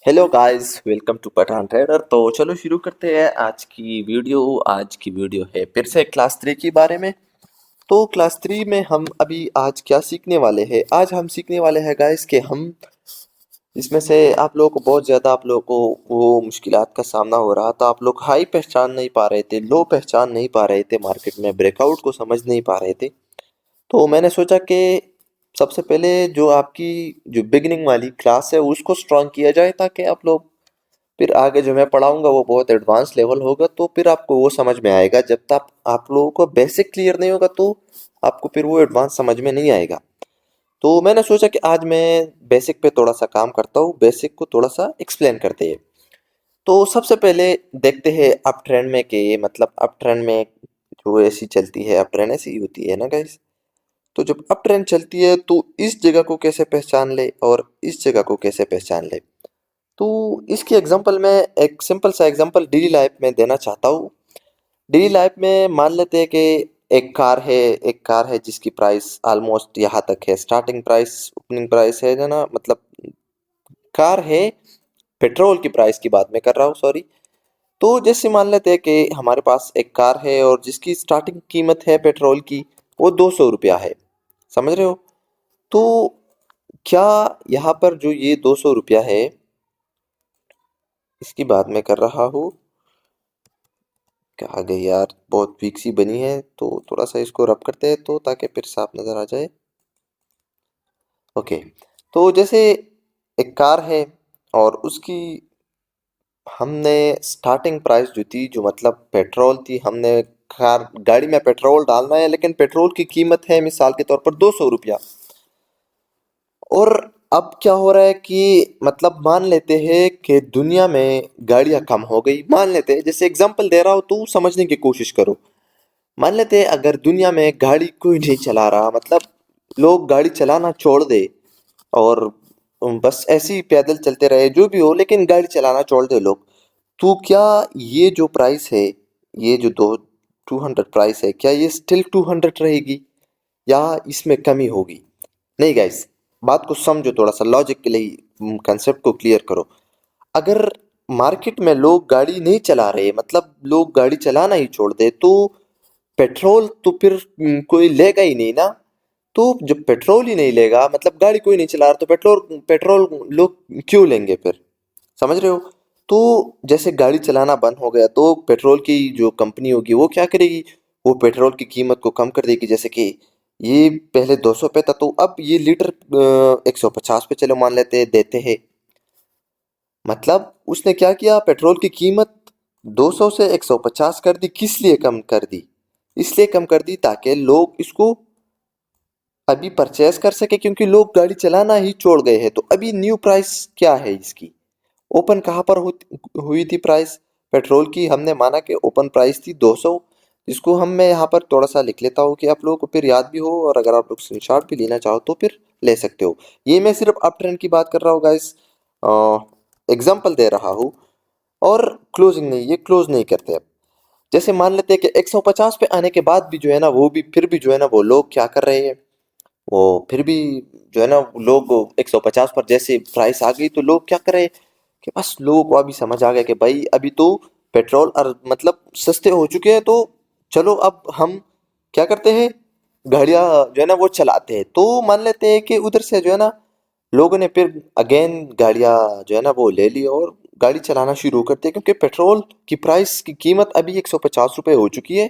Hello guys, welcome to Pathan trader. तो चलो शुरू करते हैं आज की वीडियो है फिर से क्लास 3 के बारे में। तो क्लास 3 में हम अभी आज क्या सीखने वाले हैं। आज हम सीखने वाले हैं गाइस कि हम इसमें से आप लोगों को बहुत ज़्यादा आप लोगों को वो मुश्किलात का सामना हो रहा था। आप लोग हाई पहचान नहीं पा रहे थे, लो पहचान नहीं पा रहे थे, मार्केट में ब्रेकआउट को समझ नहीं पा रहे थे। तो मैंने सोचा कि सबसे पहले जो आपकी जो बिगिनिंग वाली क्लास है उसको स्ट्रॉन्ग किया जाए, ताकि आप लोग फिर आगे जो मैं पढ़ाऊंगा वो बहुत एडवांस लेवल होगा। तो फिर आपको वो समझ में आएगा। जब तक आप लोगों को बेसिक क्लियर नहीं होगा तो आपको फिर वो एडवांस समझ में नहीं आएगा। तो मैंने सोचा कि आज मैं बेसिक पे थोड़ा सा काम करता हूँ, बेसिक को थोड़ा सा एक्सप्लेन करते हैं। तो सबसे पहले देखते हैं अप ट्रेंड में कि मतलब अप ट्रेंड में जो ऐसी चलती है, अप ट्रेंड ऐसी ही होती है ना गाइस। तो जब अप ट्रेंड चलती है तो इस जगह को कैसे पहचान ले और इस जगह को कैसे पहचान ले। तो इसकी एग्जांपल मैं एक सिंपल सा एग्जांपल डेली लाइफ में देना चाहता हूँ। डेली लाइफ में मान लेते हैं कि एक कार है जिसकी प्राइस ऑलमोस्ट यहाँ तक है। स्टार्टिंग प्राइस, ओपनिंग प्राइस है ना, मतलब कार है, पेट्रोल की प्राइस की बात मैं कर रहा हूँ, सॉरी। तो जैसे मान लेते हैं कि हमारे पास एक कार है और जिसकी स्टार्टिंग कीमत है पेट्रोल की वो 200 रुपया है। समझ रहे हो। तो क्या यहाँ पर जो ये 200 रुपया है इसकी बात मैं कर रहा हूँ। कहाँ गई यार, बहुत वीक सी बनी है तो थोड़ा सा इसको रब करते हैं तो ताकि फिर साफ नज़र आ जाए। ओके। तो जैसे एक कार है और उसकी हमने स्टार्टिंग प्राइस जो थी, जो मतलब पेट्रोल थी, हमने कार गाड़ी में पेट्रोल डालना है लेकिन पेट्रोल की कीमत है मिसाल के तौर पर 200 रुपया। और अब क्या हो रहा है कि मतलब मान लेते हैं कि दुनिया में गाड़ियां कम हो गई। मान लेते हैं, जैसे एग्जांपल दे रहा हूँ तो समझने की कोशिश करो। मान लेते हैं अगर दुनिया में गाड़ी कोई नहीं चला रहा, मतलब लोग गाड़ी चलाना छोड़ दे और बस ऐसे ही पैदल चलते रहे, जो भी हो, लेकिन गाड़ी चलाना छोड़ दे लोग। तो क्या ये जो प्राइस है, ये जो दो 200 प्राइस है, क्या ये स्टिल 200 रहेगी या इसमें कमी होगी? नहीं गाइस, बात को समझो, थोड़ा सा लॉजिक के लिए कंसेप्ट को क्लियर करो। अगर मार्केट में लोग गाड़ी नहीं चला रहे, मतलब लोग गाड़ी चलाना ही छोड़ दे, तो पेट्रोल तो फिर कोई लेगा ही नहीं ना। तो जब पेट्रोल ही नहीं लेगा, मतलब गाड़ी कोई नहीं चला रहा, तो पेट्रोल पेट्रोल लोग क्यों लेंगे फिर? समझ रहे हो। तो जैसे गाड़ी चलाना बंद हो गया तो पेट्रोल की जो कंपनी होगी वो क्या करेगी, वो पेट्रोल की कीमत को कम कर देगी। जैसे कि ये पहले 200 पे था तो अब ये लीटर 150 पे चलो मान लेते हैं, देते हैं। मतलब उसने क्या किया, पेट्रोल की कीमत 200 से 150 कर दी। किस लिए कम कर दी? इसलिए कम कर दी ताकि लोग इसको अभी परचेज कर सके, क्योंकि लोग गाड़ी चलाना ही छोड़ गए हैं। तो अभी न्यू प्राइस क्या है इसकी? ओपन कहाँ पर हुई थी प्राइस पेट्रोल की? हमने माना कि ओपन प्राइस थी 200, जिसको मैं यहाँ पर थोड़ा सा लिख लेता हूँ कि आप लोगों को फिर याद भी हो, और अगर आप लोग स्क्रीनशॉट भी लेना चाहो तो फिर ले सकते हो। ये मैं सिर्फ अप ट्रेंड की बात कर रहा हूँ गाइस, एग्जाम्पल दे रहा हूँ। और क्लोजिंग नहीं, ये क्लोज नहीं करते अब। जैसे मान लेते हैं कि 150 पे आने के बाद भी जो है ना, वो भी फिर भी जो है ना, वो लोग क्या कर रहे हैं, वो फिर भी जो है ना, लोग 150 पर जैसे प्राइस आ गई तो लोग क्या कर रहे हैं कि बस लोगों को अभी समझ आ गया कि भाई अभी तो पेट्रोल और मतलब सस्ते हो चुके हैं, तो चलो अब हम क्या करते हैं, गाड़ियां जो है ना वो चलाते हैं। तो मान लेते हैं कि उधर से जो है ना लोगों ने फिर अगेन गाड़ियां जो है ना वो ले ली और गाड़ी चलाना शुरू करते हैं, क्योंकि पेट्रोल की प्राइस की कीमत अभी 150 रुपये हो चुकी है।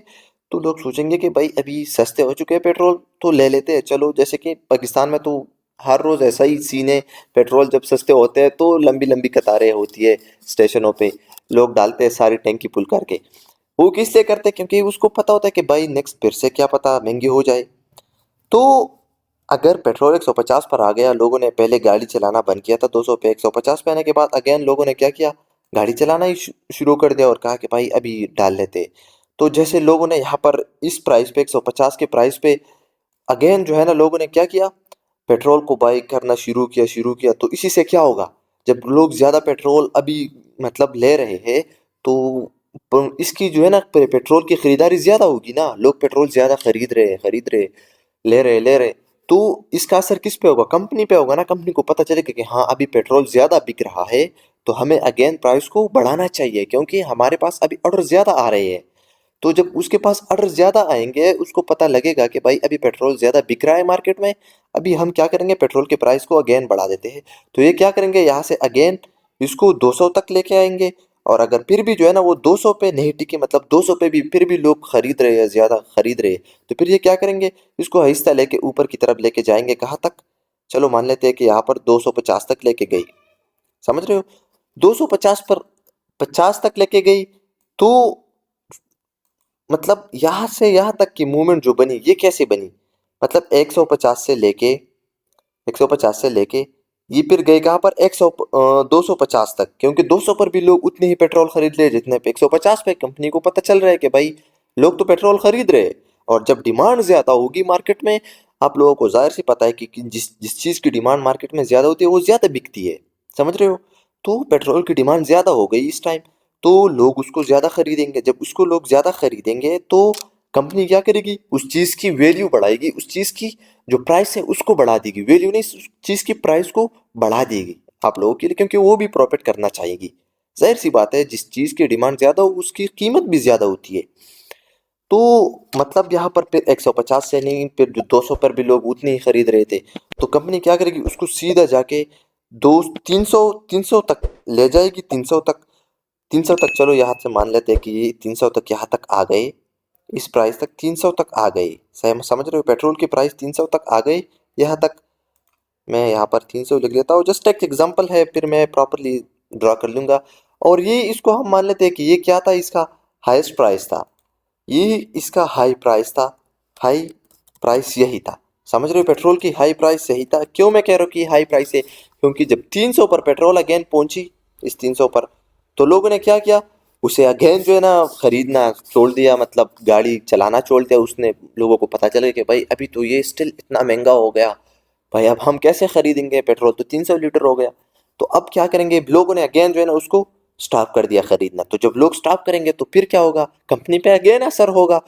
तो लोग सोचेंगे कि भाई अभी सस्ते हो चुके हैं पेट्रोल, तो ले लेते हैं चलो। जैसे कि पाकिस्तान में तो हर रोज ऐसा ही सीन है, पेट्रोल जब सस्ते होते हैं तो लंबी लंबी कतारें होती है स्टेशनों पे। लोग डालते हैं सारी टैंकी फुल करके। वो किस लिए करते हैं? क्योंकि उसको पता होता है कि भाई नेक्स्ट फिर से क्या पता महंगी हो जाए। तो अगर पेट्रोल 150 पर आ गया, लोगों ने पहले गाड़ी चलाना बंद किया था 200 पे, 150 पे आने के बाद अगेन लोगों ने क्या किया, गाड़ी चलाना ही शुरू कर दिया और कहा कि भाई अभी डाल लेते। तो जैसे लोगों ने यहाँ पर इस प्राइस पे, 150 के प्राइस पे अगेन जो है ना, लोगों ने क्या किया, पेट्रोल को बाई करना शुरू किया। तो इसी से क्या होगा, जब लोग ज्यादा पेट्रोल अभी मतलब ले रहे हैं, तो इसकी जो है ना पेट्रोल की खरीदारी ज्यादा होगी ना। लोग पेट्रोल ज्यादा खरीद रहे, ले रहे। तो इसका असर किस पे होगा? कंपनी पे होगा ना। कंपनी को पता चलेगा कि हाँ अभी पेट्रोल ज्यादा बिक रहा है, तो हमें अगेन प्राइस को बढ़ाना चाहिए, क्योंकि हमारे पास अभी ऑर्डर ज़्यादा आ रहे हैं। तो जब उसके पास ऑर्डर ज़्यादा आएंगे, उसको पता लगेगा कि भाई अभी पेट्रोल ज़्यादा बिक रहा है मार्केट में, अभी हम क्या करेंगे, पेट्रोल के प्राइस को अगेन बढ़ा देते हैं। तो ये क्या करेंगे, यहाँ से अगेन इसको 200 तक लेके आएंगे। और अगर फिर भी जो है ना वो 200 पे नहीं टिके, मतलब 200 पे भी फिर भी लोग खरीद रहे हैं, ज़्यादा खरीद रहे हैं, तो फिर ये क्या करेंगे, इसको आहिस्ता लेके ऊपर की तरफ लेके जाएंगे। कहाँ तक, चलो मान लेते हैं कि यहाँ पर 250 तक लेके गई, समझ रहे हो, 250 पर 50 तक लेके गई। तो मतलब यहाँ से यहाँ तक की मूवमेंट जो बनी, ये कैसे बनी, मतलब 150 से लेके 150 से लेके ये फिर गए कहाँ पर 250 तक, क्योंकि 200 पर भी लोग उतने ही पेट्रोल खरीद रहे जितने पे 150 पे। कंपनी को पता चल रहा है कि भाई लोग तो पेट्रोल खरीद रहे हैं, और जब डिमांड ज्यादा होगी मार्केट में, आप लोगों को जाहिर सी पता है कि जिस जिस चीज की डिमांड मार्केट में ज्यादा होती है वो ज्यादा बिकती है, समझ रहे हो। तो पेट्रोल की डिमांड ज्यादा हो गई इस टाइम, तो लोग उसको ज्यादा खरीदेंगे। जब उसको लोग ज्यादा खरीदेंगे तो कंपनी क्या करेगी, उस चीज की वैल्यू बढ़ाएगी, उस चीज की जो प्राइस है उसको बढ़ा देगी, वैल्यू नहीं, उस चीज की प्राइस को बढ़ा देगी आप लोगों के लिए, क्योंकि वो भी प्रॉफिट करना चाहेगी। जाहिर सी बात है, जिस चीज की डिमांड ज्यादा हो उसकी कीमत भी ज्यादा होती है। तो मतलब यहाँ पर फिर 150 से नहीं, फिर 200 पर भी लोग उतने ही खरीद रहे थे। तो कंपनी क्या करेगी, उसको सीधा जाके दो 300 तक ले जाएगी, 300 तक चलो यहाँ से मान लेते हैं कि ये 300 तक यहाँ तक आ गए, इस प्राइस तक 300 तक आ गए। समझ रहे हो, पेट्रोल की प्राइस 300 तक आ गए यहाँ तक। मैं यहाँ पर 300 लिख लेता हूँ, जस्ट एक एग्जांपल है, फिर मैं प्रॉपरली ड्रा कर लूंगा। और ये इसको हम मान लेते हैं कि ये क्या था, इसका हाईएस्ट प्राइस था, ये इसका हाई प्राइस था, हाई प्राइस यही था। समझ रहे हो, पेट्रोल की हाई प्राइस यही था। क्यों मैं कह रहा हूँ कि हाई प्राइस है, क्योंकि जब 300 पर पेट्रोल अगेन पहुंची, इस 300 पर, तो लोगों ने क्या किया, उसे अगेन जो है ना खरीदना छोड़ दिया, मतलब गाड़ी चलाना छोड़ दिया उसने। लोगों को पता चला कि भाई अभी तो ये स्टिल इतना महंगा हो गया, भाई अब हम कैसे खरीदेंगे, पेट्रोल तो 300 लीटर हो गया। तो अब क्या करेंगे, लोगों ने अगेन जो है ना उसको स्टॉप कर दिया खरीदना। तो जब लोग स्टॉप करेंगे तो फिर क्या होगा, कंपनी पे अगेन असर होगा।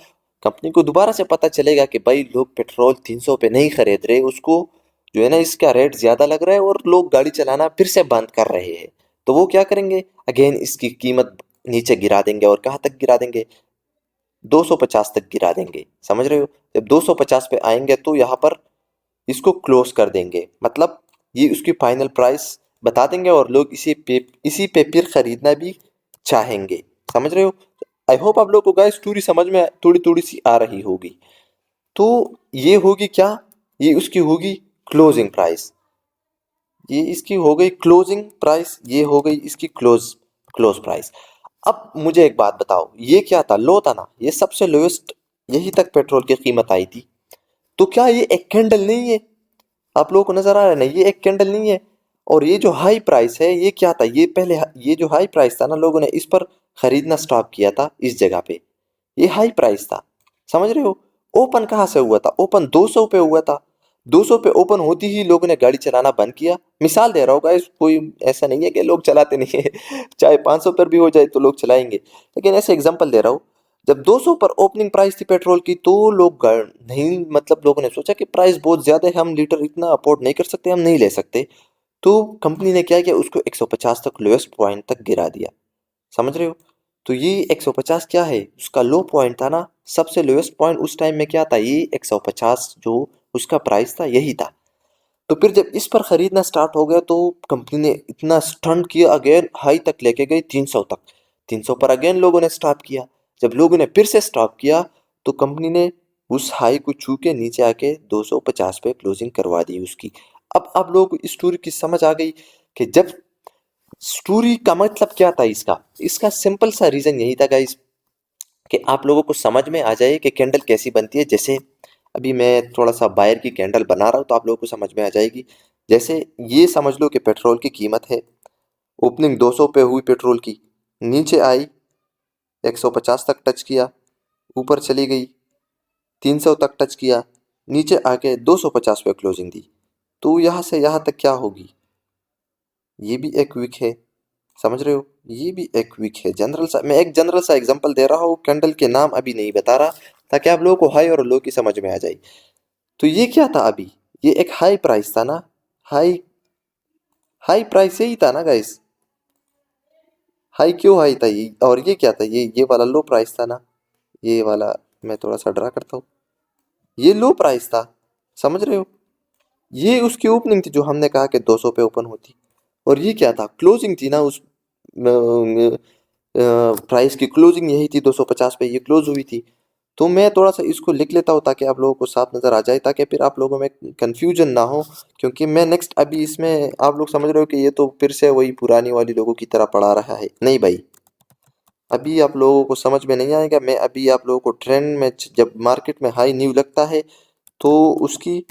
कंपनी को दोबारा से पता चलेगा कि भाई लोग पेट्रोल 300 पे नहीं खरीद रहे, उसको जो है ना इसका रेट ज्यादा लग रहा है, और लोग गाड़ी चलाना फिर से बंद कर रहे हैं। तो वो क्या करेंगे, अगेन इसकी कीमत नीचे गिरा देंगे, और कहाँ तक गिरा देंगे, 250 तक गिरा देंगे। समझ रहे हो, जब 250 पे आएंगे तो यहाँ पर इसको क्लोज कर देंगे, मतलब ये उसकी फाइनल प्राइस बता देंगे, और लोग इसी पे फिर खरीदना भी चाहेंगे। समझ रहे हो, आई होप आप लोग को गाइस स्टोरी समझ में थोड़ी थोड़ी सी आ रही होगी। तो ये होगी क्या, ये उसकी होगी क्लोजिंग प्राइस, ये इसकी हो गई क्लोजिंग प्राइस, ये हो गई इसकी क्लोज क्लोज प्राइस। अब मुझे एक बात बताओ, ये क्या था, लो था ना, ये सबसे लोएस्ट यही तक पेट्रोल की कीमत आई थी। तो क्या ये एक कैंडल नहीं है, आप लोगों को नजर आ रहा है ना, ये एक कैंडल नहीं है। और ये जो हाई प्राइस है ये क्या था, ये पहले ये जो हाई प्राइस था ना, लोगों ने इस पर खरीदना स्टॉप किया था इस जगह पे, ये हाई प्राइस था। समझ रहे हो, ओपन कहाँ से हुआ था, ओपन 200 पे हुआ था। 200 पे ओपन होती ही लोगों ने गाड़ी चलाना बंद किया। मिसाल दे रहा होगा इस, कोई ऐसा नहीं है कि लोग चलाते नहीं है चाहे 500 पर भी हो जाए तो लोग चलाएंगे, लेकिन ऐसे एग्जांपल दे रहा हूँ। जब 200 पर ओपनिंग प्राइस थी पेट्रोल की, तो लोग नहीं, मतलब लोगों ने सोचा कि प्राइस बहुत ज्यादा है, हम लीटर इतना अफोर्ड नहीं कर सकते, हम नहीं ले सकते। तो कंपनी ने क्या किया, उसको 150 तक लोएस्ट पॉइंट तक गिरा दिया। समझ रहे हो, तो ये 150 क्या है, उसका लो पॉइंट था ना, सबसे लोएस्ट पॉइंट उस टाइम में क्या था, ये 150 जो उसका प्राइस था यही था। तो फिर जब इस पर खरीदना स्टार्ट हो गया, तो कंपनी ने इतना स्टंट किया, अगेन हाई तक लेके गई 300 तक। 300 पर अगेन लोगों ने स्टॉप किया। जब लोगों ने फिर से स्टॉप किया, तो कंपनी ने उस हाई को छू के नीचे आके 250 पे क्लोजिंग करवा दी उसकी। अब आप लोगों को इस स्टोरी की समझ आ गई कि जब स्टोरी का मतलब क्या था इसका, इसका सिंपल सा रीजन यही था गाइस, कि आप लोगों को समझ में आ जाए कि कैंडल कैसी बनती है। जैसे अभी मैं थोड़ा सा बायर की कैंडल बना रहा हूँ, तो आप लोगों को समझ में आ जाएगी। जैसे ये समझ लो कि पेट्रोल की कीमत है, ओपनिंग 200 पे हुई पेट्रोल की, नीचे आई 150 तक टच किया, ऊपर चली गई 300 तक टच किया, नीचे आके 250 पे क्लोजिंग दी। तो यहाँ से यहाँ तक क्या होगी, ये भी एक वीक है। समझ रहे हो, ये भी एक वीक है। जनरल सा, मैं एक जनरल सा एग्जांपल दे रहा हूँ, कैंडल के नाम अभी नहीं बता रहा, ताकि आप लोगों को हाई और लो की समझ में आ जाए। तो ये क्या था अभी, ये एक हाई प्राइस था ना, हाई हाई प्राइस यही था ना गाइस। हाई क्यों हाई था ये, और ये क्या था, ये वाला लो प्राइस था ना, ये वाला। मैं थोड़ा सा ड्रा करता हूँ, ये लो प्राइस था, समझ रहे हो। ये उसकी ओपनिंग थी जो हमने कहा कि 200 पे ओपन होती, और ये क्या था, क्लोजिंग थी ना उस प्राइस की क्लोजिंग यही थी 250 पे ये क्लोज हुई थी। तो मैं थोड़ा सा इसको लिख लेता हूँ ताकि आप लोगों को साफ नजर आ जाए, ताकि फिर आप लोगों में कंफ्यूजन ना हो। क्योंकि मैं नेक्स्ट अभी इसमें आप लोग समझ रहे हो कि ये तो फिर से वही पुरानी वाली लोगों की तरह पढ़ा रहा है, नहीं भाई। अभी आप लोगों को समझ में नहीं आएगा। मैं अभी आप लोगों को ट्रेंड में जब मार्केट में हाई न्यू लगता है तो उसकी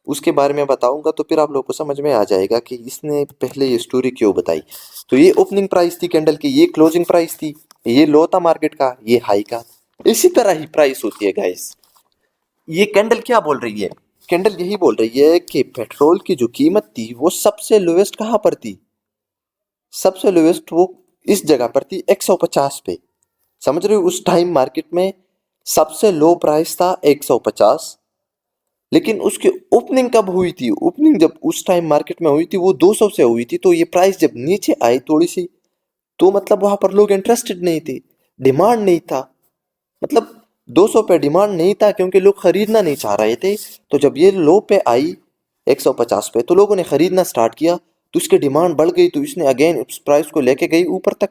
उसके बारे में बताऊंगा, तो फिर आप लोगों को समझ में आ जाएगा कि इसने पहले ये स्टोरी क्यों बताई। तो ये ओपनिंग प्राइस थी कैंडल की, ये क्लोजिंग प्राइस थी, ये लो था मार्केट का, ये हाई का। इसी तरह ही प्राइस होती है गाइस। ये कैंडल क्या बोल रही है, कैंडल यही बोल रही है कि पेट्रोल की जो कीमत थी वो सबसे लोएस्ट कहाँ पर थी, सबसे लोएस्ट वो इस जगह पर थी 150 पे। समझ रहे हो, उस टाइम मार्केट में सबसे लो प्राइस था 150। लेकिन उसकी ओपनिंग कब हुई थी, ओपनिंग जब उस टाइम मार्केट में हुई थी वो 200 से हुई थी। तो ये प्राइस जब नीचे आई थोड़ी सी, तो मतलब वहां पर लोग इंटरेस्टेड नहीं थे, डिमांड नहीं था। मतलब 200 पे डिमांड नहीं था क्योंकि लोग खरीदना नहीं चाह रहे थे। तो जब ये लो पे आई 150 पे, तो लोगों ने खरीदना स्टार्ट किया, तो इसकी डिमांड बढ़ गई, तो इसने अगेन उस प्राइस को लेके गई ऊपर तक।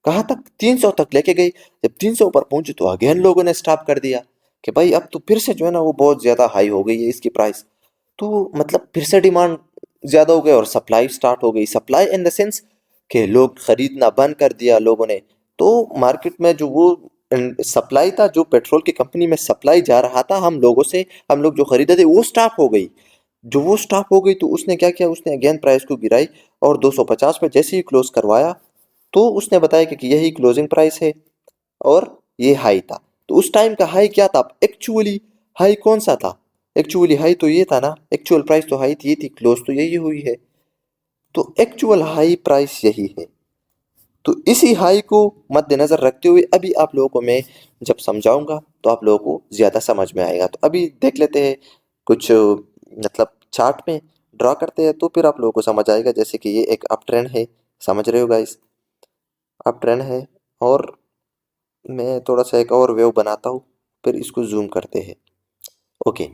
कहाँ तक, 300 तक लेके गई। जब 300 पर पहुंची तो अगेन लोगों ने स्टॉप कर दिया कि भाई अब तो फिर से जो है ना वो बहुत ज्यादा हाई हो गई है इसकी प्राइस। तो मतलब फिर से डिमांड ज्यादा हो गई और सप्लाई स्टार्ट हो गई। सप्लाई इन द सेंस कि लोग खरीदना बंद कर दिया लोगों ने। तो मार्केट में जो वो सप्लाई था, जो पेट्रोल की कंपनी में सप्लाई जा रहा था हम लोगों से, हम लोग जो खरीदे थे, वो स्टॉप हो गई। जो वो स्टॉप हो गई तो उसने क्या किया, उसने अगेन प्राइस को गिराई, और 250 पे जैसे ही क्लोज करवाया तो उसने बताया कि यही क्लोजिंग प्राइस है और ये हाई था। तो उस टाइम का हाई क्या था एक्चुअली, हाई कौन सा था, एक्चुअली हाई तो ये था ना, एक्चुअल प्राइस तो हाई थी, ये थी, क्लोज तो यही हुई है। तो एक्चुअल हाई प्राइस यही है। तो इसी हाई को मद्देनजर रखते हुए अभी आप लोगों को मैं जब समझाऊंगा तो आप लोगों को ज्यादा समझ में आएगा। तो अभी देख लेते हैं कुछ मतलब चार्ट में ड्रा करते हैं, तो फिर आप लोगों को समझ आएगा। जैसे कि ये एक अप ट्रेंड है, समझ रहे हो गाइस, अप ट्रेंड है। और मैं थोड़ा सा एक और वेव बनाता हूँ, फिर इसको जूम करते हैं। ओके,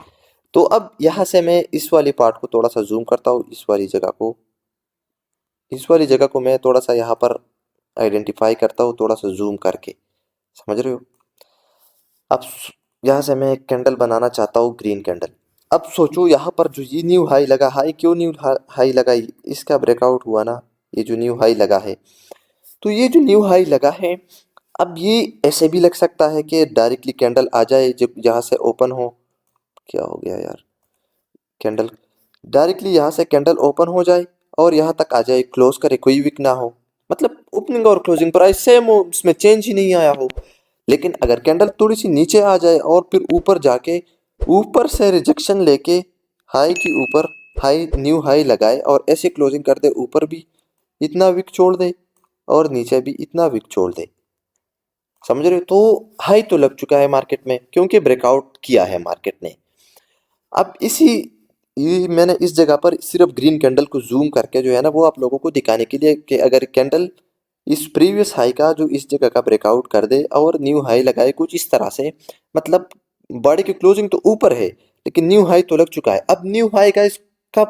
तो अब यहाँ से मैं इस वाली पार्ट को थोड़ा सा जूम करता हूँ, इस वाली जगह को मैं थोड़ा सा यहाँ पर आइडेंटिफाई करता हूँ, थोड़ा सा जूम करके, समझ रहे हो। अब यहाँ से मैं एक कैंडल बनाना चाहता हूँ, ग्रीन कैंडल। अब सोचो यहाँ पर जो ये न्यू हाई लगा, हाई क्यों न्यू हाई लगा, इसका ब्रेकआउट हुआ ना, ये जो न्यू हाई लगा है। तो ये जो न्यू हाई लगा है, अब ये ऐसे भी लग सकता है कि डायरेक्टली कैंडल आ जाए जब यहाँ से ओपन हो। क्या हो गया यार, कैंडल डायरेक्टली यहाँ से कैंडल ओपन हो जाए और यहाँ तक आ जाए, क्लोज करे, कोई विक ना हो, मतलब ओपनिंग और क्लोजिंग प्राइस सेम हो, उसमें चेंज ही नहीं आया हो। लेकिन अगर कैंडल थोड़ी सी नीचे आ जाए और फिर ऊपर जाके ऊपर से रिजेक्शन लेके हाई की ऊपर हाई न्यू हाई लगाए और ऐसे क्लोजिंग कर दे, ऊपर भी इतना विक छोड़ दे और नीचे भी इतना विक छोड़ दे, समझ रहे हो। तो हाई तो लग चुका है मार्केट में क्योंकि ब्रेकआउट किया है मार्केट ने। अब ये मैंने इस जगह पर सिर्फ ग्रीन कैंडल को जूम करके जो है ना वो आप लोगों को दिखाने के लिए कि अगर कैंडल इस प्रीवियस हाई का जो इस जगह का ब्रेकआउट कर दे और न्यू हाई लगाए कुछ इस तरह से, मतलब बॉडी की क्लोजिंग तो ऊपर है लेकिन न्यू हाई तो लग चुका है। अब न्यू हाई का इसका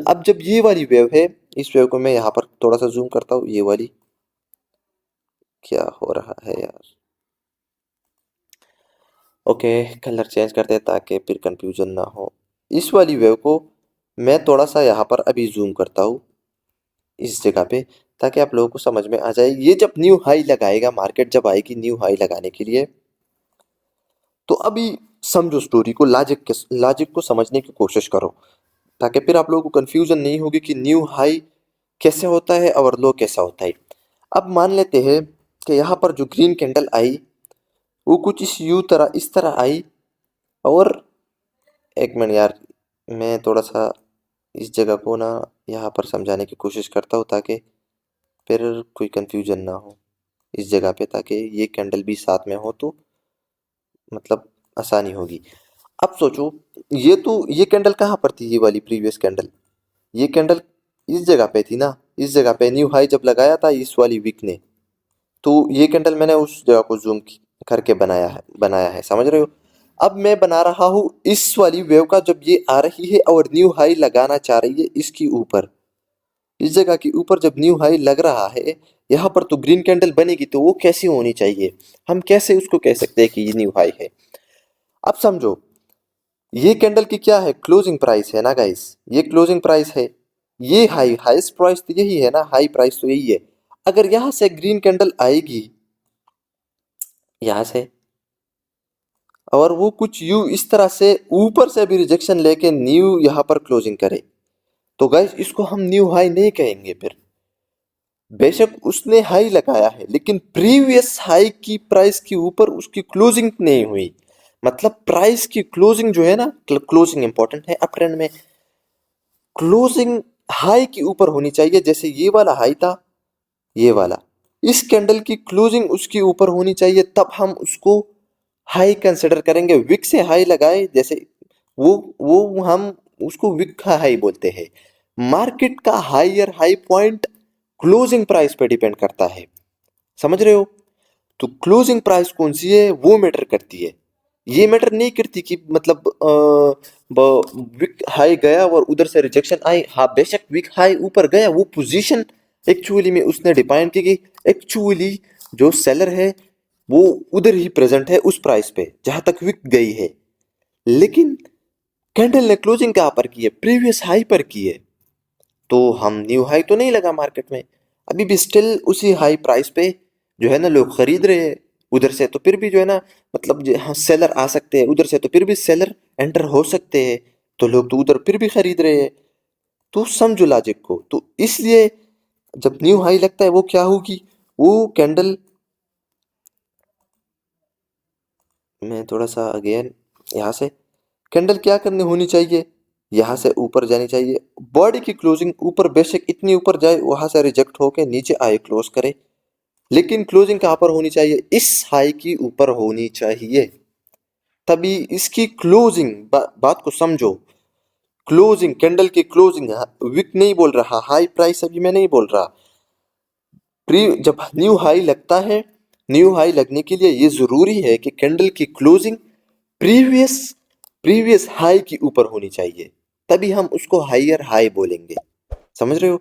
अब जब ये वाली वेव है, इस वेव को मैं यहाँ पर थोड़ा सा जूम करता हूँ, ये वाली, क्या हो रहा है यार। ओके, कलर चेंज करते हैं ताकि फिर कंफ्यूजन ना हो। इस वाली वेव को मैं थोड़ा सा यहाँ पर अभी जूम करता हूँ इस जगह पे, ताकि आप लोगों को समझ में आ जाए। ये जब न्यू हाई लगाएगा, मार्केट जब आएगी न्यू हाई लगाने के लिए, तो अभी समझो स्टोरी को, लॉजिक को समझने की कोशिश करो, ताकि फिर आप लोगों को कंफ्यूजन नहीं होगी कि न्यू हाई कैसे होता है और लो कैसा होता है। अब मान लेते हैं कि यहाँ पर जो ग्रीन कैंडल आई वो कुछ इस तरह आई। और एक मिनट यार, मैं थोड़ा सा इस जगह को ना यहाँ पर समझाने की कोशिश करता हूँ ताकि फिर कोई कंफ्यूजन ना हो इस जगह पे, ताकि ये कैंडल भी साथ में हो तो मतलब आसानी होगी। अब सोचो, ये कैंडल कहाँ पर थी, ये वाली प्रीवियस कैंडल, ये कैंडल इस जगह पे थी ना। इस जगह पे न्यू हाई जब लगाया था इस वाली वीक ने, तो ये कैंडल मैंने उस जगह को जूम करके बनाया है, समझ रहे हो। अब मैं बना रहा हूँ इस वाली वेव का, जब ये आ रही है और न्यू हाई लगाना चाह रही है इसकी ऊपर, इस जगह के ऊपर जब न्यू हाई लग रहा है, यहाँ पर तो ग्रीन कैंडल बनेगी, तो वो कैसी होनी चाहिए, हम कैसे उसको कह सकते हैं कि ये न्यू हाई है। अब समझो, ये कैंडल की क्या है, क्लोजिंग प्राइस है ना गाइस, ये क्लोजिंग प्राइस है, ये हाईएस्ट प्राइस तो यही है ना, हाई प्राइस तो यही है। अगर यहां से ग्रीन कैंडल आएगी यहां से, और वो कुछ यू इस तरह से ऊपर से भी रिजेक्शन लेके न्यू यहाँ पर क्लोजिंग करे, तो गाइस इसको हम न्यू हाई नहीं कहेंगे फिर। बेशक उसने हाई लगाया है, लेकिन प्रीवियस हाई की प्राइस के ऊपर उसकी क्लोजिंग नहीं हुई, मतलब प्राइस की क्लोजिंग जो है ना, क्लोजिंग इंपॉर्टेंट है अप ट्रेंड में, क्लोजिंग हाई के ऊपर होनी चाहिए। जैसे ये वाला हाई था, ये वाला, इस कैंडल की क्लोजिंग उसके ऊपर होनी चाहिए, तब हम उसको हाई कंसिडर करेंगे। विक से हाई लगाए जैसे, वो हम उसको विक का हाई बोलते हैं। मार्केट का higher high point closing price पे डिपेंड करता है, समझ रहे हो। तो क्लोजिंग प्राइस कौन सी है वो मैटर करती है, ये मैटर नहीं करती कि मतलब विक हाई गया और उधर से रिजेक्शन आई। हाँ बेशक विक हाई ऊपर गया, वो पोजीशन एक्चुअली में उसने डिफाइन की कि एक्चुअली जो सेलर है वो उधर ही प्रेजेंट है उस प्राइस पे जहां तक विक गई है, लेकिन कैंडल ने क्लोजिंग कहाँ पर की है, प्रीवियस हाई पर की है। तो हम न्यू हाई तो नहीं लगा मार्केट में, अभी भी स्टिल उसी हाई प्राइस पे जो है ना लोग खरीद रहे हैं। उधर से तो फिर भी जो है ना, मतलब हाँ सेलर आ सकते हैं, उधर से तो फिर भी सेलर एंटर हो सकते हैं, तो लोग तो उधर फिर भी खरीद रहे हैं। तो समझो लॉजिक को, तो इसलिए जब न्यू हाई लगता है वो क्या होगी, वो कैंडल, मैं थोड़ा सा अगेन यहाँ से, कैंडल क्या करनी होनी चाहिए, यहाँ से ऊपर जानी चाहिए, बॉडी की क्लोजिंग ऊपर बेशक इतनी ऊपर जाए वहां से रिजेक्ट होके नीचे आए क्लोज करे, लेकिन क्लोजिंग कहाँ पर होनी चाहिए, इस हाई की ऊपर होनी चाहिए, तभी इसकी क्लोजिंग बात को समझो। क्लोजिंग कैंडल की क्लोजिंग, विक नहीं बोल रहा, हाई प्राइस अभी मैं नहीं बोल रहा। प्री जब न्यू हाई लगता है, न्यू हाई लगने के लिए ये जरूरी है कि कैंडल की क्लोजिंग प्रीवियस प्रीवियस हाई की ऊपर होनी चाहिए, तभी हम उसको हायर हाई बोलेंगे, समझ रहे हो।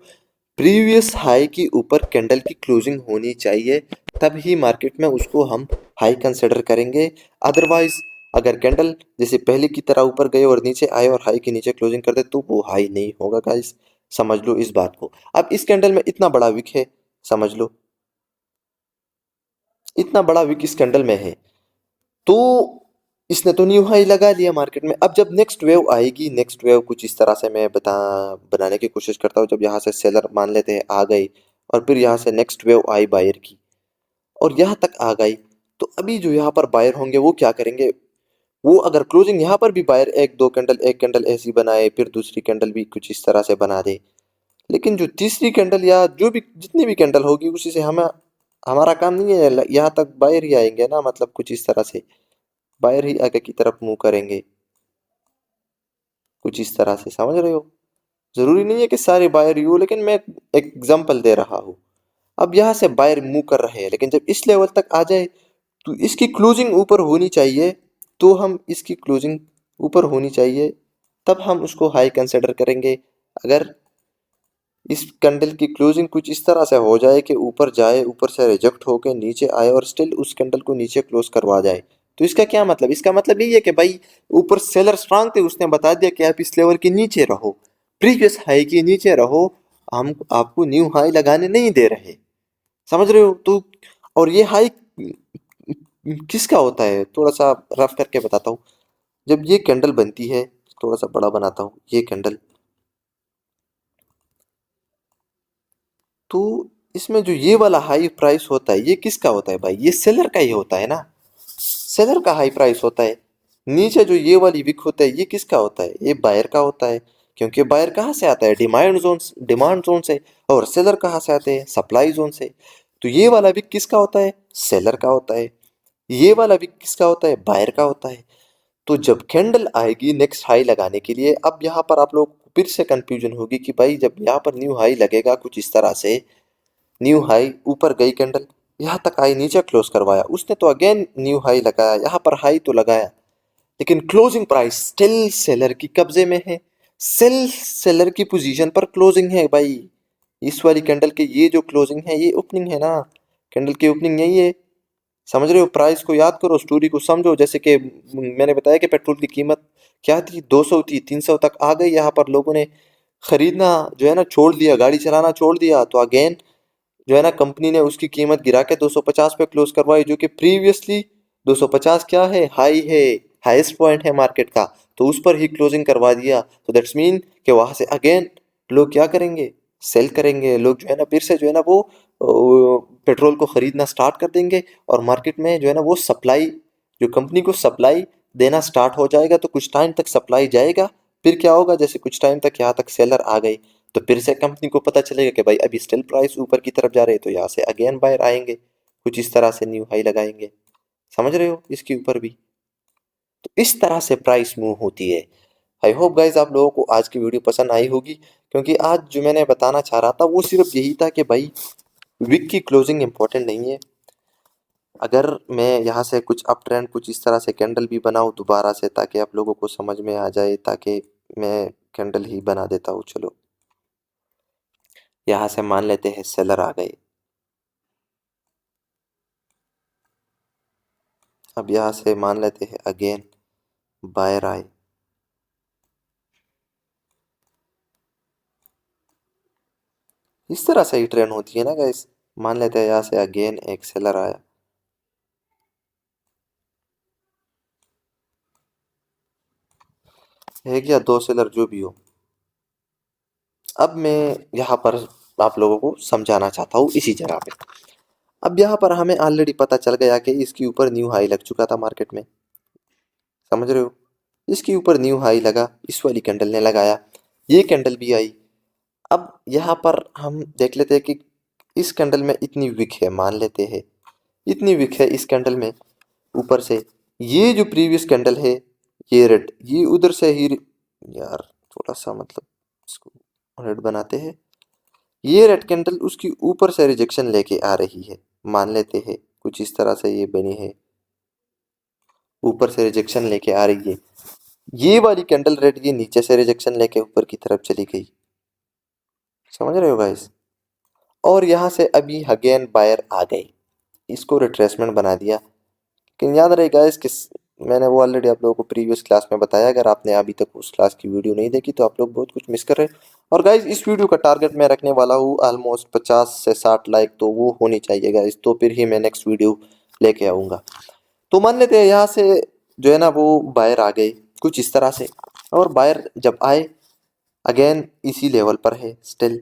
प्रीवियस हाई की ऊपर कैंडल की क्लोजिंग होनी चाहिए, तभी मार्केट में उसको हम हाई कंसिडर करेंगे। अदरवाइज अगर कैंडल जैसे पहले की तरह ऊपर गए और नीचे आए और हाई के नीचे क्लोजिंग कर दे तो वो हाई नहीं होगा गाइस, समझ लो इस बात को। अब इस कैंडल में इतना बड़ा विक है, समझ लो इतना बड़ा विक इस कैंडल में है, तो इसने तो न्यू हाई लगा लिया मार्केट में। अब जब नेक्स्ट वेव आएगी, नेक्स्ट वेव कुछ इस तरह से मैं बनाने की कोशिश करता हूँ, जब यहाँ से सेलर मान लेते हैं आ गई, और फिर यहाँ से नेक्स्ट वेव आई बायर की और यहाँ तक आ गई, तो अभी जो यहाँ पर बायर होंगे वो क्या करेंगे, वो अगर क्लोजिंग यहाँ पर भी बायर एक कैंडल ऐसी बनाए, फिर दूसरी कैंडल भी कुछ इस तरह से बना दे, लेकिन जो तीसरी कैंडल या जो भी जितनी भी कैंडल होगी उसी से हमें, हमारा काम नहीं है, यहाँ तक बायर ही आएंगे ना, मतलब कुछ इस तरह से बायर ही आगे की तरफ मूव करेंगे, कुछ इस तरह से, समझ रहे हो। जरूरी नहीं है कि सारे बायर ही हो, लेकिन मैं एक एग्जांपल दे रहा हूँ। अब यहाँ से बायर मूव कर रहे हैं, लेकिन जब इस लेवल तक आ जाए तो इसकी क्लोजिंग ऊपर होनी चाहिए, तो हम इसकी क्लोजिंग ऊपर होनी चाहिए, तब हम उसको हाई कंसिडर करेंगे। अगर इस कैंडल की क्लोजिंग कुछ इस तरह से हो जाए कि ऊपर जाए, ऊपर से रिजेक्ट होकर नीचे आए और स्टिल उस कैंडल को नीचे क्लोज करवा जाए, तो इसका क्या मतलब, इसका मतलब यही है कि भाई ऊपर सेलर स्ट्रांग थे, उसने बता दिया कि आप इस लेवल के नीचे रहो, प्रीवियस हाई के नीचे रहो, हम आपको न्यू हाई लगाने नहीं दे रहे, समझ रहे हो। तो और ये हाई किसका होता है, थोड़ा सा रफ करके बताता हूँ। जब ये कैंडल बनती है, थोड़ा सा बड़ा बनाता हूँ, ये कैंडल, तो इसमें जो ये वाला हाई प्राइस होता है ये किसका होता है भाई, ये सेलर का ही होता है ना, सेलर का हाई प्राइस होता है। नीचे जो ये वाली विक होता है ये किसका होता है, ये बायर का होता है, क्योंकि बायर कहाँ से आता है, डिमांड जोन से, और सेलर कहाँ से आते हैं, सप्लाई जोन से। तो ये वाला विक किसका होता है, सेलर का होता है, ये वाला विक किसका होता है, बायर का होता है। तो जब कैंडल आएगी नेक्स्ट हाई लगाने के लिए, अब यहाँ पर आप लोग फिर से कंफ्यूजन होगी कि भाई जब यहाँ पर न्यू हाई लगेगा कुछ इस तरह से, न्यू हाई ऊपर गई कैंडल, यहाँ तक आई, नीचे क्लोज करवाया उसने तो अगेन न्यू हाई लगाया, यहाँ पर हाई तो लगाया, लेकिन क्लोजिंग प्राइस स्टिल सेलर की कब्जे में है, सेल सेलर की पोजीशन पर क्लोजिंग है भाई। इस वाली कैंडल के ये जो क्लोजिंग है ये ओपनिंग है ना, कैंडल की ओपनिंग यही है। समझ रहे हो, प्राइस को याद करो, स्टोरी को समझो। जैसे कि मैंने बताया कि पेट्रोल की कीमत क्या थी, 200 थी, 300 तक आ गई, यहाँ पर लोगों ने खरीदना जो है ना छोड़ दिया, गाड़ी चलाना छोड़ दिया, तो अगेन जो है ना कंपनी ने उसकी कीमत गिरा के 250 पे क्लोज करवाई, जो कि प्रीवियसली 250 क्या है, हाई है, हाईएस्ट पॉइंट है मार्केट का, तो उस पर ही क्लोजिंग करवा दिया। तो दैट्स मीन कि वहां से अगेन लोग क्या करेंगे, सेल करेंगे, लोग जो है ना फिर से जो है ना वो पेट्रोल को खरीदना स्टार्ट कर देंगे, और मार्केट में जो है ना वो सप्लाई, जो कंपनी को सप्लाई देना स्टार्ट हो जाएगा, तो कुछ टाइम तक सप्लाई जाएगा, फिर क्या होगा, जैसे कुछ टाइम तक यहाँ तक सेलर आ गए, तो फिर से कंपनी को पता चलेगा कि भाई अभी स्टिल प्राइस ऊपर की तरफ जा रहे हैं, तो यहाँ से अगेन बायर आएंगे, कुछ इस तरह से न्यू हाई लगाएंगे। समझ रहे हो, इसके ऊपर भी तो इस तरह से प्राइस मूव होती है। आई होप गाइज आप लोगों को आज की वीडियो पसंद आई होगी, क्योंकि आज जो मैंने बताना चाह रहा था वो सिर्फ यही था कि भाई विक की क्लोजिंग इंपॉर्टेंट नहीं है। अगर मैं यहाँ से कुछ अप ट्रेंड कुछ इस तरह से कैंडल भी बनाऊँ दोबारा से, ताकि आप लोगों को समझ में आ जाए, ताकि मैं कैंडल ही बना देता हूँ। चलो यहाँ से मान लेते हैं सेलर आ गए, अब यहाँ से मान लेते हैं अगेन बायर आए, इस तरह से ही ट्रेंड होती है ना गाइस। मान लेते हैं यहाँ से अगेन एक सेलर आया, एक या दो सेलर जो भी हो। अब मैं यहाँ पर आप लोगों को समझाना चाहता हूँ इसी जगह पे। अब यहाँ पर हमें ऑलरेडी पता चल गया कि इसके ऊपर न्यू हाई लग चुका था मार्केट में, समझ रहे हो, इसके ऊपर न्यू हाई लगा, इस वाली कैंडल ने लगाया, ये कैंडल भी आई। अब यहाँ पर हम देख लेते हैं कि इस कैंडल में इतनी विक है, मान लेते हैं इतनी विक है इस कैंडल में, ऊपर से ये जो प्रीवियस कैंडल है ये रेड, ये उधर से ही, यार थोड़ा सा मतलब इसको रेड बनाते हैं, ये रेड कैंडल उसकी ऊपर से रिजेक्शन लेके आ रही है, मान लेते हैं कुछ इस तरह से ये बनी है, ऊपर से रिजेक्शन लेके आ रही है, ये वाली कैंडल रेड ये नीचे से रिजेक्शन लेके ऊपर की तरफ चली गई। समझ रहे हो गाइस, और यहाँ से अभी अगेन बायर आ गए, इसको रिट्रेसमेंट बना दिया। लेकिन याद रहे गाइस कि मैंने वो ऑलरेडी आप लोगों को प्रीवियस क्लास में बताया, अगर आपने अभी तक उस क्लास की वीडियो नहीं देखी तो आप लोग बहुत कुछ मिस कर रहे हैं। और गाइस इस वीडियो का टारगेट मैं रखने वाला हूँ ऑलमोस्ट 50 से 60 लाइक, तो वो होनी चाहिए गाइस, तो फिर ही मैं नेक्स्ट वीडियो लेके आऊँगा। तो मान लेते हैं यहाँ से जो है ना वो बायर आ गए कुछ इस तरह से, और बायर जब आए अगेन इसी लेवल पर है स्टिल,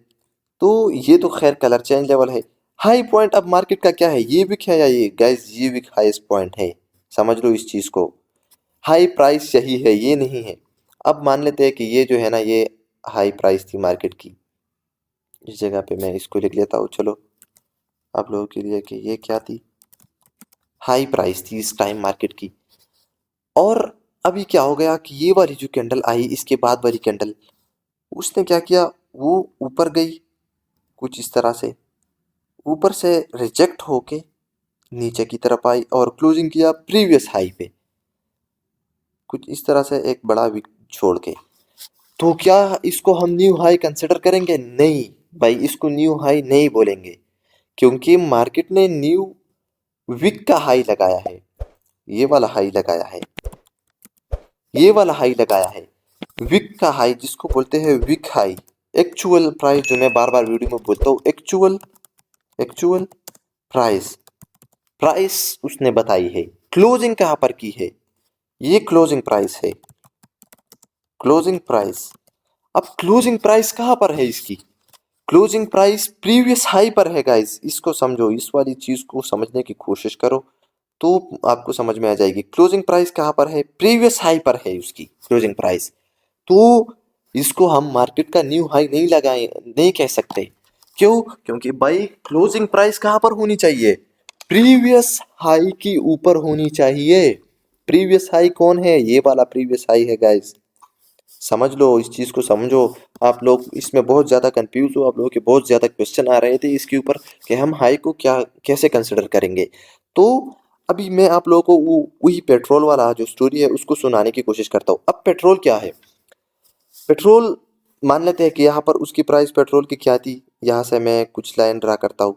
तो ये तो खैर कलर चेंज लेवल है। हाई पॉइंट अब मार्केट का क्या है, ये विक है या ये गाइस, ये विक हाईएस्ट पॉइंट है, समझ लो इस चीज को, हाई प्राइस यही है, ये नहीं है। अब मान लेते हैं कि ये जो है ना ये हाई प्राइस थी मार्केट की, इस जगह पे मैं इसको लिख लेता हूँ चलो आप लोगों के लिए कि ये क्या थी, हाई प्राइस थी इस टाइम मार्केट की। और अभी क्या हो गया कि ये वाली जो कैंडल आई इसके बाद वाली कैंडल, उसने क्या किया, वो ऊपर गई कुछ इस तरह से, ऊपर से रिजेक्ट होके नीचे की तरफ आई और क्लोजिंग किया प्रीवियस हाई पे, कुछ इस तरह से एक बड़ा विक छोड़ के। तो क्या इसको हम न्यू हाई कंसिडर करेंगे? नहीं भाई, इसको न्यू हाई नहीं बोलेंगे, क्योंकि मार्केट ने न्यू विक का हाई लगाया है, ये वाला हाई लगाया है, ये वाला हाई लगाया है, विक का हाई जिसको बोलते हैं विक हाई। एक्चुअल प्राइस जो मैं बार बार वीडियो में बोलता हूँ, एक्चुअल एक्चुअल प्राइस, प्राइस उसने बताई है, क्लोजिंग कहाँ पर की है, ये क्लोजिंग प्राइस है, क्लोजिंग प्राइस। अब क्लोजिंग प्राइस कहाँ पर है इसकी, क्लोजिंग प्राइस प्रीवियस हाई पर है गाइस, इसको समझो, इस वाली चीज को समझने की कोशिश करो तो आपको समझ में आ जाएगी। क्लोजिंग प्राइस कहाँ पर है, प्रीवियस हाई पर है उसकी क्लोजिंग प्राइस, तो इसको हम मार्केट का न्यू हाई नहीं लगाए, नहीं कह सकते। क्यों? क्योंकि भाई क्लोजिंग प्राइस कहाँ पर होनी चाहिए, प्रीवियस हाई की ऊपर होनी चाहिए। प्रीवियस हाई कौन है, ये वाला प्रीवियस हाई है गाइस, समझ लो, इस चीज को समझो। आप लोग इसमें बहुत ज्यादा कंफ्यूज हो, आप लोगों के बहुत ज्यादा क्वेश्चन आ रहे थे इसके ऊपर कि हम हाई को क्या कैसे कंसिडर करेंगे। तो अभी मैं आप लोगों को वही पेट्रोल वाला जो स्टोरी है उसको सुनाने की कोशिश करता हूँ। अब पेट्रोल क्या है? पेट्रोल, मान लेते हैं कि यहाँ पर उसकी प्राइस पेट्रोल की क्या थी। यहाँ से मैं कुछ लाइन ड्रा करता हूँ,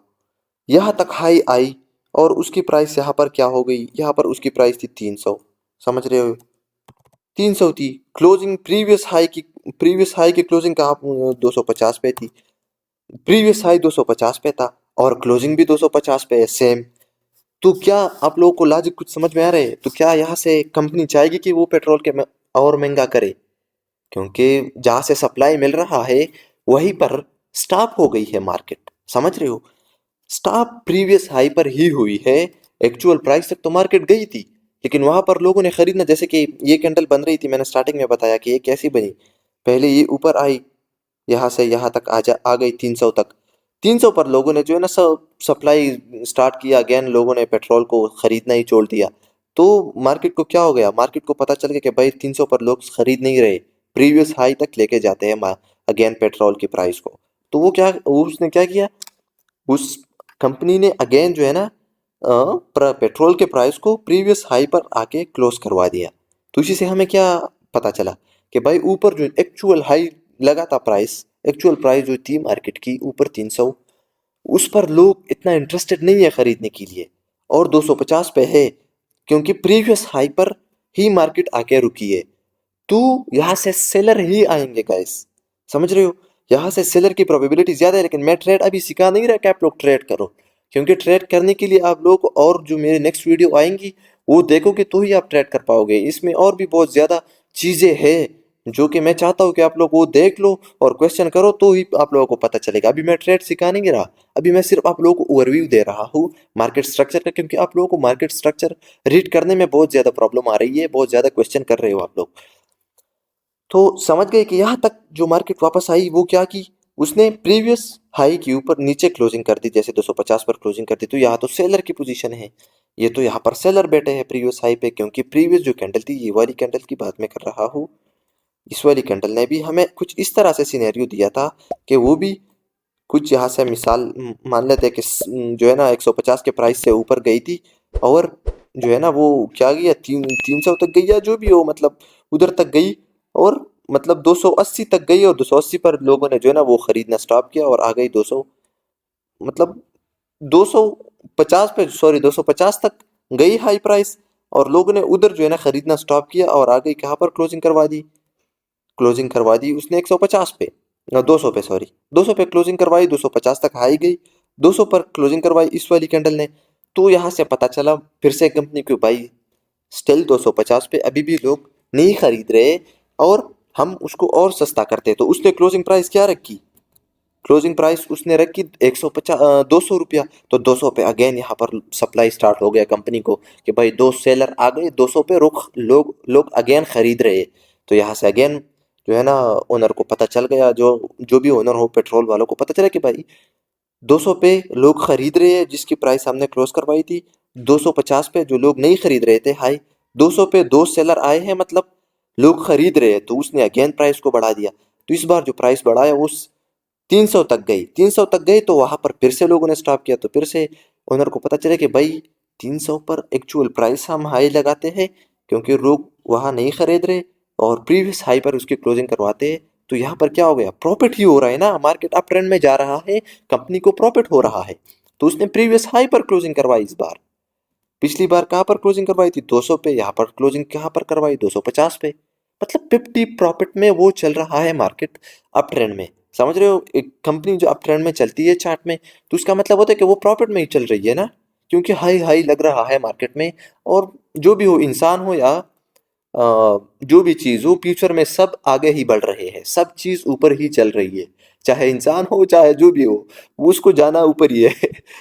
यहाँ तक हाई आई और उसकी प्राइस यहाँ पर क्या हो गई, यहाँ पर उसकी प्राइस थी 300। समझ रहे हो? 300 थी क्लोजिंग, प्रीवियस हाई की क्लोजिंग कहाँ 250 पे थी। प्रीवियस हाई 250 पे था और क्लोजिंग भी 250 पे है सेम। तो क्या आप लोगों को लॉजिक कुछ समझ में आ रहा है? तो क्या यहाँ से कंपनी चाहेगी कि वो पेट्रोल के और महंगा करे? क्योंकि जहाँ से सप्लाई मिल रहा है वहीं पर स्टॉप हो गई है मार्केट। समझ रहे हो? स्टॉप प्रीवियस हाई पर ही हुई है। एक्चुअल प्राइस तक तो मार्केट गई थी, लेकिन वहां पर लोगों ने खरीदना, जैसे कि ये कैंडल बन रही थी, मैंने स्टार्टिंग में बताया कि ये कैसी बनी। पहले ये ऊपर आई, यहाँ से यहाँ तक आ गई 300 तक। 300 पर लोगों ने जो है ना सब सप्लाई स्टार्ट किया, अगेन लोगों ने पेट्रोल को खरीदना ही छोड़ दिया। तो मार्केट को क्या हो गया, मार्केट को पता चल गया कि भाई 300 पर लोग खरीद नहीं रहे, प्रीवियस हाई तक लेके जाते हैं अगेन पेट्रोल की प्राइस को। तो उसने क्या किया, उस कंपनी ने अगेन जो है ना पेट्रोल के प्राइस को प्रीवियस हाई पर आके क्लोज करवा दिया। तो इसी से हमें क्या पता चला कि भाई ऊपर जो एक्चुअल हाई लगा था प्राइस, एक्चुअल प्राइस जो थी मार्केट की ऊपर 300, उस पर लोग इतना इंटरेस्टेड नहीं है खरीदने के लिए, और 250 पे है क्योंकि प्रीवियस हाई पर ही मार्केट आके रुकी है। तो यहाँ से सेलर ही आएंगे गाइस। समझ रहे हो? यहाँ से सेलर की प्रोबेबिलिटी ज्यादा है। लेकिन मैं ट्रेड अभी सिखा नहीं रहा कि आप लोग ट्रेड करो, क्योंकि ट्रेड करने के लिए आप लोग और जो मेरे नेक्स्ट वीडियो आएंगी वो देखोगे तो ही आप ट्रेड कर पाओगे। इसमें और भी बहुत ज्यादा चीजें हैं जो कि मैं चाहता हूँ कि आप लोग वो देख लो और क्वेश्चन करो तो ही आप लोगों को पता चलेगा। अभी मैं ट्रेड सिखा नहीं रहा, अभी मैं सिर्फ आप लोगों को ओवरव्यू दे रहा हूँ मार्केट स्ट्रक्चर का, क्योंकि आप लोगों को मार्केट स्ट्रक्चर रीड करने में बहुत ज्यादा प्रॉब्लम आ रही है, बहुत ज्यादा क्वेश्चन कर रहे हो आप लोग। तो समझ गए कि यहाँ तक जो मार्केट वापस आई वो क्या की, उसने प्रीवियस हाई के ऊपर नीचे क्लोजिंग कर दी, जैसे 250 पर क्लोजिंग कर दी। तो यहाँ तो सेलर की पोजीशन है, ये तो यहाँ पर सेलर बैठे हैं प्रीवियस हाई पे, क्योंकि प्रीवियस जो कैंडल थी, ये वाली कैंडल की बात मैं कर रहा हूँ, इस वाली कैंडल ने भी हमें कुछ इस तरह से सिनेरियो दिया था कि वो भी कुछ यहाँ से मिसाल मान लेते हैं कि जो है ना 150 के प्राइस से ऊपर गई थी, और जो है ना वो क्या गया 300 तक गई या जो भी हो, मतलब उधर तक गई, और मतलब 280 तक गई, और 280 पर लोगों ने जो है ना वो खरीदना स्टॉप किया और आ गई 200, मतलब 250 पे, सॉरी 250 तक गई हाई प्राइस, और लोगों ने उधर जो है ना खरीदना स्टॉप किया और आ गई कहाँ पर क्लोजिंग करवा दी, क्लोजिंग करवा दी उसने 150 पे, 200 पे, सॉरी 200 पे क्लोजिंग करवाई, 250 तक हाई गई, 200 पर क्लोजिंग करवाई इस वाली कैंडल ने। तो यहाँ से पता चला फिर से कंपनी को भाई स्टिल 250 पे अभी भी लोग नहीं खरीद रहे, और हम उसको और सस्ता करते। तो उसने क्लोजिंग प्राइस क्या रखी, क्लोजिंग प्राइस उसने रखी 150, 200 रुपया। तो 200 पे अगेन यहाँ पर सप्लाई स्टार्ट हो गया कंपनी को कि भाई दो सेलर आ गए 200 पे, रुख लोग लोग अगेन खरीद रहे। तो यहाँ से अगेन जो है ना ओनर को पता चल गया, जो जो भी ओनर हो पेट्रोल वालों को पता चला कि भाई 200 पे लोग खरीद रहे हैं जिसकी प्राइस हमने क्लोज करवाई थी, 250 पे जो लोग नहीं खरीद रहे थे हाई, 200 पे दो सेलर आए हैं, मतलब लोग खरीद रहे हैं, तो उसने अगेन प्राइस को बढ़ा दिया। तो इस बार जो प्राइस बढ़ाया वो 300 तक गई, 300 तक गई, तो वहां पर फिर से लोगों ने स्टॉप किया। तो फिर से ओनर को पता चला कि भाई 300 पर एक्चुअल प्राइस हम हाई लगाते हैं क्योंकि लोग वहां नहीं खरीद रहे, और प्रीवियस हाई पर उसकी क्लोजिंग करवाते हैं। तो यहाँ पर क्या हो गया, प्रॉफिट ही हो रहा है ना, मार्केट अप ट्रेंड में जा रहा है, कंपनी को प्रॉफिट हो रहा है। तो उसने प्रीवियस हाई पर क्लोजिंग करवाई इस बार। पिछली बार कहाँ पर क्लोजिंग करवाई थी, 200 पे, यहाँ पर क्लोजिंग कहाँ पर करवाई, 250 पे। मतलब 50 प्रॉफिट में वो चल रहा है मार्केट अप ट्रेंड में। समझ रहे हो? एक कंपनी जो अप ट्रेंड में चलती है चार्ट में, तो उसका मतलब होता है कि वो प्रॉफिट में ही चल रही है ना, क्योंकि हाई हाई लग रहा है मार्केट में। और जो भी हो, इंसान हो या जो भी चीज हो, फ्यूचर में सब आगे ही बढ़ रहे हैं, सब चीज ऊपर ही चल रही है, चाहे इंसान हो चाहे जो भी हो, वो उसको जाना ऊपर ही है।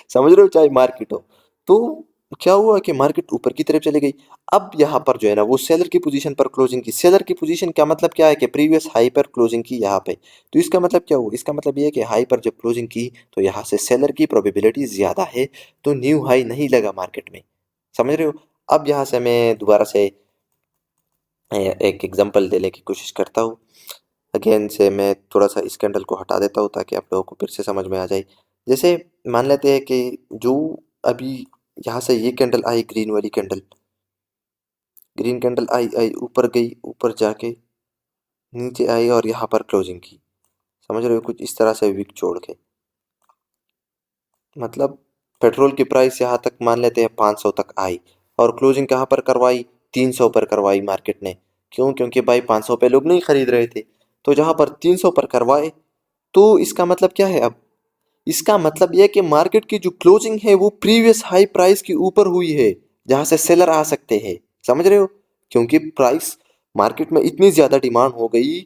समझ रहे हो? चाहे मार्केट हो। तो क्या हुआ कि मार्केट ऊपर की तरफ चली गई। अब यहाँ पर जो है ना वो सेलर की पोजीशन पर क्लोजिंग की। सेलर की पोजीशन का मतलब क्या है कि प्रीवियस हाई पर क्लोजिंग की यहाँ पे। तो इसका मतलब क्या हुआ, इसका मतलब ये है कि हाई पर जब क्लोजिंग की तो यहाँ से सेलर की प्रोबेबिलिटी ज्यादा है, तो न्यू हाई नहीं लगा मार्केट में। समझ रहे हो? अब यहाँ से मैं दोबारा से एक एग्जांपल देने की कोशिश करता हूँ। अगेन से मैं थोड़ा सा इस कैंडल को हटा देता हूँ ताकि आप लोगों को फिर से समझ में आ जाए। जैसे मान लेते हैं कि जो अभी यहाँ से ये कैंडल आई, ग्रीन वाली कैंडल, ग्रीन कैंडल आई आई ऊपर गई, ऊपर जाके नीचे आई और यहाँ पर क्लोजिंग की। समझ रहे हो, कुछ इस तरह से विक छोड़ के, मतलब पेट्रोल की प्राइस यहाँ तक मान लेते हैं 500 तक आई और क्लोजिंग कहाँ पर करवाई, 300 पर करवाई मार्केट ने। क्यों? क्योंकि भाई 500 पे लोग नहीं खरीद रहे थे, तो जहाँ पर 300 पर करवाए, तो इसका मतलब क्या है अब? इसका मतलब यह कि मार्केट की जो क्लोजिंग है वो प्रीवियस हाई प्राइस के ऊपर हुई है, जहां से सेलर आ सकते हैं। समझ रहे हो? क्योंकि प्राइस मार्केट में इतनी ज्यादा डिमांड हो गई,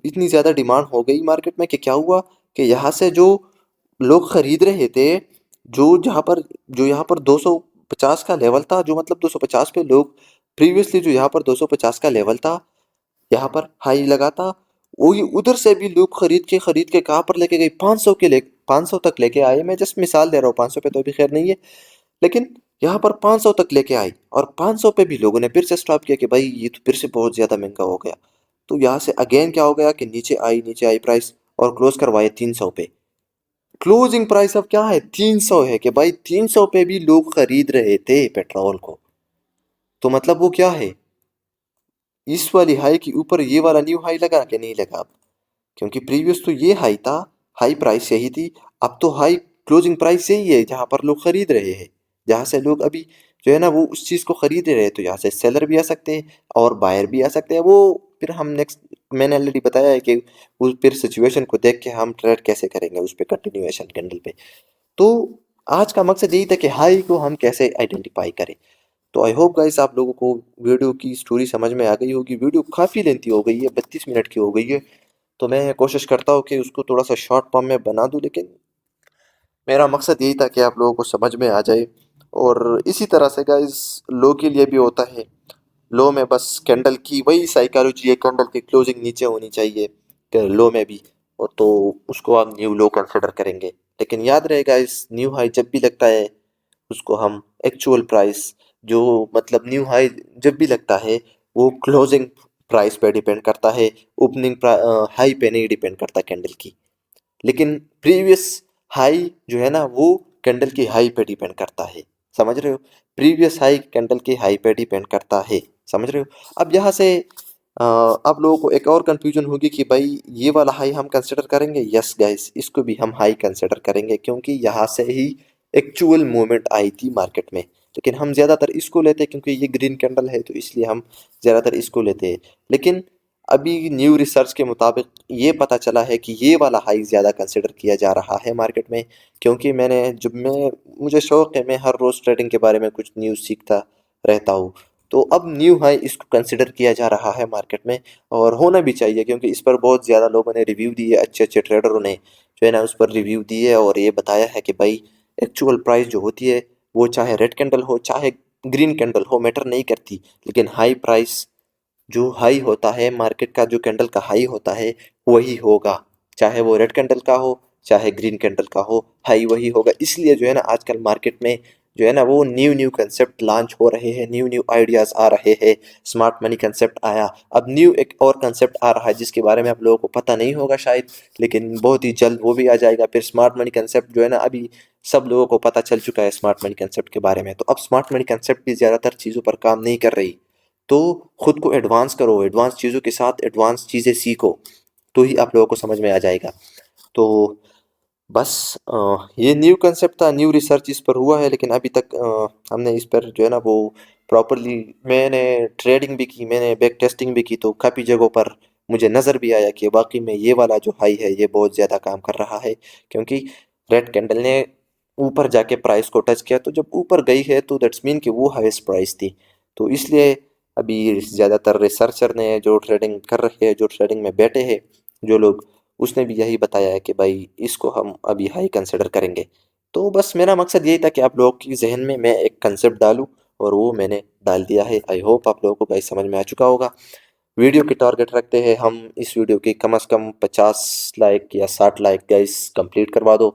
इतनी ज्यादा डिमांड हो गई मार्केट में कि क्या हुआ कि यहाँ से जो लोग खरीद रहे थे, जो यहाँ पर 250 का लेवल था, जो मतलब 250 पे लोग प्रीवियसली, जो यहाँ पर 250 का लेवल था, यहाँ पर हाई लगा था, वही उधर से भी लोग खरीद के कहाँ पर लेके गए, 500 के ले 500 तक लेके आए। मैं जस्ट मिसाल दे रहा हूँ, 500 पे तो अभी खैर नहीं है, लेकिन यहाँ पर 500 तक लेके आई और 500 पे भी लोगों ने फिर से स्टॉप किया कि भाई ये तो फिर से बहुत ज्यादा महंगा हो गया। तो यहाँ से अगेन क्या हो गया कि नीचे आई प्राइस और क्लोज करवाए 300 पे। क्लोजिंग प्राइस अब क्या है? 300 है कि भाई 300 पे भी लोग खरीद रहे थे पेट्रोल को। तो मतलब वो क्या है, इस वाली हाई के ऊपर ये वाला न्यू हाई लगा कि नहीं लगा अब? क्योंकि प्रीवियस तो ये हाई था, हाई प्राइस यही थी। अब तो हाई क्लोजिंग प्राइस यही है जहां पर लोग खरीद रहे हैं, जहां से लोग अभी जो है ना वो उस चीज को खरीद रहे हैं। तो यहाँ से सेलर भी आ सकते हैं और बायर भी आ सकते हैं। वो फिर हम नेक्स्ट, मैंने ऑलरेडी बताया है कि उस फिर सिचुएशन को देख के हम ट्रेड कैसे करेंगे उस पर, कंटिन्यूएशन कैंडल पे। तो आज का मकसद यही था कि हाई को हम कैसे आइडेंटिफाई करें। तो आई होप गाइस आप लोगों को वीडियो की स्टोरी समझ में आ गई होगी। वीडियो काफ़ी लेंथी हो गई है, 32 मिनट की हो गई है। तो मैं कोशिश करता हूँ कि उसको थोड़ा सा शॉर्ट फॉर्म में बना दूँ, लेकिन मेरा मकसद यही था कि आप लोगों को समझ में आ जाए। और इसी तरह से गाइस लो के लिए भी होता है। लो में बस कैंडल की वही साइकोलॉजी है, कैंडल की क्लोजिंग नीचे होनी चाहिए लो में भी, और तो उसको आप न्यू लो कंसिडर करेंगे। लेकिन याद रहेगा, इस न्यू हाई जब भी लगता है उसको हम एक्चुअल प्राइस, जो मतलब न्यू हाई जब भी लगता है वो क्लोजिंग प्राइस पे डिपेंड करता है, ओपनिंग हाई पे नहीं डिपेंड करता कैंडल की। लेकिन प्रीवियस हाई जो है ना वो कैंडल की हाई पे डिपेंड करता है। समझ रहे हो? प्रीवियस हाई कैंडल की हाई पे डिपेंड करता है। समझ रहे हो? अब यहाँ से आप लोगों को एक और कंफ्यूजन होगी कि भाई ये वाला हाई हम कंसिडर करेंगे। यस गाइस, इसको भी हम हाई कंसिडर करेंगे क्योंकि यहाँ से ही एक्चुअल मूवमेंट आई थी मार्केट में। लेकिन हम ज़्यादातर इसको लेते हैं क्योंकि ये ग्रीन कैंडल है, तो इसलिए हम ज़्यादातर इसको लेते हैं। लेकिन अभी न्यू रिसर्च के मुताबिक ये पता चला है कि ये वाला हाई ज़्यादा कंसिडर किया जा रहा है मार्केट में। क्योंकि मुझे शौक है, मैं हर रोज़ ट्रेडिंग के बारे में कुछ न्यूज़ सीखता रहता हूँ। तो अब न्यू हाई इसको कंसिडर किया जा रहा है मार्केट में, और होना भी चाहिए क्योंकि इस पर बहुत ज़्यादा लोगों ने रिव्यू दिए, अच्छे अच्छे ट्रेडरों ने जो है ना उस पर रिव्यू दिए और ये बताया है कि भाई एक्चुअल प्राइस जो होती है वो चाहे रेड कैंडल हो चाहे ग्रीन कैंडल हो, मैटर नहीं करती। लेकिन हाई प्राइस, जो हाई होता है मार्केट का, जो कैंडल का हाई होता है वही होगा, चाहे वो रेड कैंडल का हो चाहे ग्रीन कैंडल का हो, हाई वही होगा। इसलिए जो है ना आजकल मार्केट में जो है ना वो न्यू न्यू कंसेप्ट लॉन्च हो रहे हैं, न्यू न्यू आइडियाज आ रहे हैं। स्मार्ट मनी कंसेप्ट आया, अब न्यू एक और कंसेप्ट आ रहा है जिसके बारे में आप लोगों को पता नहीं होगा शायद, लेकिन बहुत ही जल्द वो भी आ जाएगा। फिर स्मार्ट मनी कंसेप्ट जो है ना अभी सब लोगों को पता चल चुका है स्मार्ट मनी कंसेप्ट के बारे में। तो अब स्मार्ट मनी कंसेप्ट भी ज़्यादातर चीज़ों पर काम नहीं कर रही। तो खुद को एडवांस करो, एडवांस चीज़ों के साथ एडवांस चीज़ें सीखो, तो ही आप लोगों को समझ में आ जाएगा। तो बस ये न्यू कंसेप्ट था, न्यू रिसर्च इस पर हुआ है, लेकिन अभी तक हमने इस पर जो है ना वो प्रॉपरली, मैंने ट्रेडिंग भी की, मैंने बैक टेस्टिंग भी की, तो काफ़ी जगहों पर मुझे नज़र भी आया कि वाकई में ये वाला जो हाई है ये बहुत ज़्यादा काम कर रहा है। क्योंकि रेड कैंडल ने ऊपर जाके प्राइस को टच किया, तो जब ऊपर गई है तो दैट्स मीन कि वो हाईएस्ट प्राइस थी। तो इसलिए अभी ज़्यादातर रिसर्चर ने जो ट्रेडिंग कर रहे हैं, जो ट्रेडिंग में बैठे हैं जो लोग, उसने भी यही बताया है कि भाई इसको हम अभी हाई कंसिडर करेंगे। तो बस मेरा मकसद यही था कि आप लोगों की जहन में मैं एक कंसेप्ट डालूं, और वो मैंने डाल दिया है। आई होप आप लोगों को गाइस समझ में आ चुका होगा। वीडियो की टारगेट रखते हैं हम इस वीडियो की कम से कम 50 लाइक या 60 लाइक गाइस कंप्लीट करवा दो।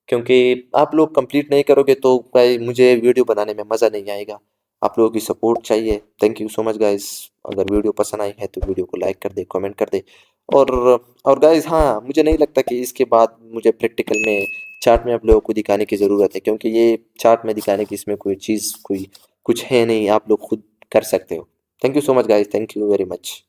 क्योंकि आप लोग कंप्लीट नहीं करोगे तो भाई मुझे वीडियो बनाने में मज़ा नहीं आएगा। आप लोगों की सपोर्ट चाहिए। Thank you so much guys. अगर वीडियो पसंद आई है तो वीडियो को लाइक कर दे, कमेंट कर दे। और गाइस, हाँ, मुझे नहीं लगता कि इसके बाद मुझे प्रैक्टिकल में चार्ट में आप लोगों को दिखाने की ज़रूरत है, क्योंकि ये चार्ट में दिखाने की इसमें कोई चीज़ कोई कुछ है नहीं, आप लोग खुद कर सकते हो। Thank you so much guys, thank you very much.